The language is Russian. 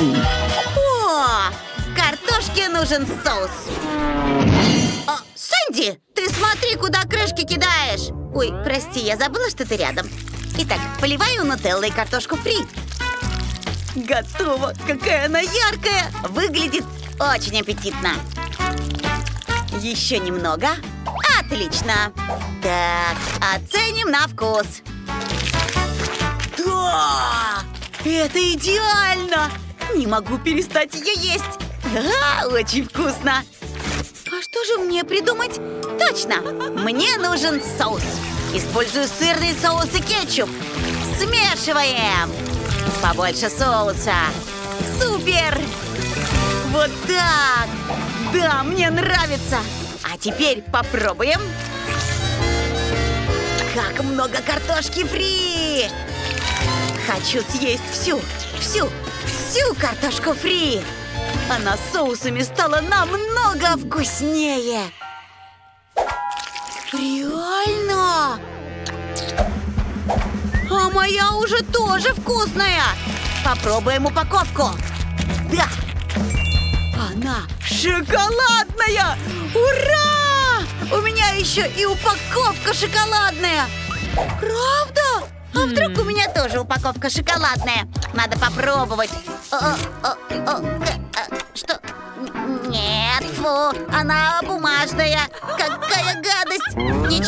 О, картошке нужен соус. О, Сэнди, ты смотри, куда крышки кидаешь. Ой, прости, я забыла, что ты рядом. Итак, поливаю нутеллой картошку фри. Готово! Какая она яркая! Выглядит очень аппетитно. Еще немного. Отлично. Так, оценим на вкус. Да! Это идеально! Не могу перестать ее есть. Очень вкусно. А что же мне придумать? Точно! Мне нужен соус. Использую сырный соус и кетчуп. Смешиваем. Побольше соуса. Супер! Вот так! Да, мне нравится! А теперь попробуем. Как много картошки фри! Хочу съесть всю картошку фри! Она с соусами стала намного вкуснее! Реально! А моя уже тоже вкусная! Попробуем упаковку! Да! Она шоколадная! Ура! У меня еще и упаковка шоколадная! Правда? А вдруг у меня тоже упаковка шоколадная? Надо попробовать. Что? Нет, фу, она бумажная. Какая гадость! Ничего.